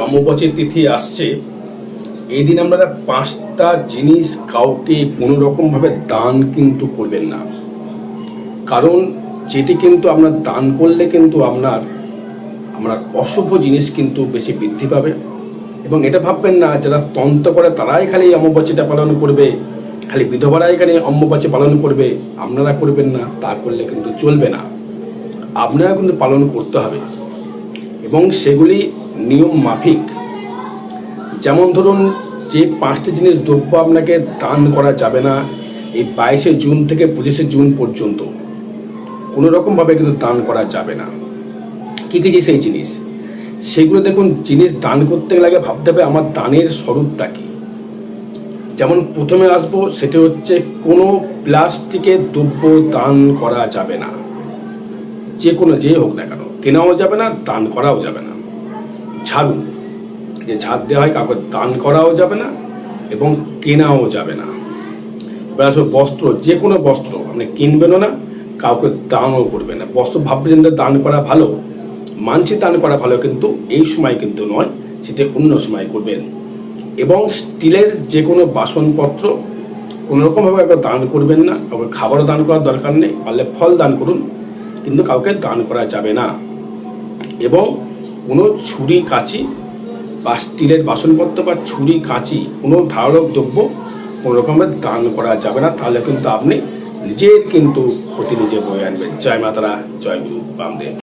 অমাবস্যার তিথি আসছে। এই দিন আপনারা 5টা জিনিস কাউকে কোনো রকমভাবে দান কিন্তু করবেন না, কারণ যেটি কিন্তু আপনার দান করলে কিন্তু আপনার অশুভ জিনিস কিন্তু বেশি বৃদ্ধি পাবে। এবং এটা ভাববেন না যারা তন্ত্র করে তারাই খালি অমাবস্যাটা পালন করবে, খালি বিধবারাই খালি অমাবস্যা পালন করবে, আপনারা করবেন না, তা করলে কিন্তু চলবে না। আপনারা কিন্তু পালন করতে হবে এবং সেগুলি নিয়ম মাফিক। যেমন ধরুন, যে 5টি জিনিস দ্রব্য আপনাকে দান করা যাবে না এই 22শে জুন থেকে 25শে জুন পর্যন্ত, কোনো রকমভাবে কিন্তু দান করা যাবে না। কী কী সেই জিনিস, সেগুলো দেখুন। জিনিস দান করতে গেলে আগে ভাবতে হবে আমার দানের স্বরূপটা কী। যেমন প্রথমে আসবো, সেটা হচ্ছে কোনো প্লাস্টিকের দ্রব্য দান করা যাবে না, যে কোনো যে হোক না কেন, কেনাও যাবে না, দান করাও যাবে না। ঝাড়ু, যে ঝাড় দেওয়া হয়, কাউকে দান করাও যাবে না এবং কেনাও যাবে না। এবার আসলে বস্ত্র, যে কোনো বস্ত্র আপনি কিনবেনও না, কাউকে দানও করবে না। বস্ত্র ভাববেন যে দান করা ভালো, মানছি দান করা ভালো, কিন্তু এই সময় কিন্তু নয়, সেটা অন্য সময় করবেন। এবং স্টিলের যে কোনো বাসনপত্র কোনো রকমভাবে একবার দান করবেন না। কাউকে খাবারও দান করার দরকার নেই, পারলে ফল দান করুন, কিন্তু কাউকে দান করা যাবে না। এবং কোনো ছুরি কাঁচি বা স্টিলের বাসনপত্র বা ছুরি কাঁচি, কোনো ধারক দ্রব্য কোনো রকমের দান করা যাবে না, তাহলে কিন্তু আপনি নিজের কিন্তু ক্ষতি নিজে বয়ে আনবেন। জয় মাতারা, জয় গুরু বামদেব।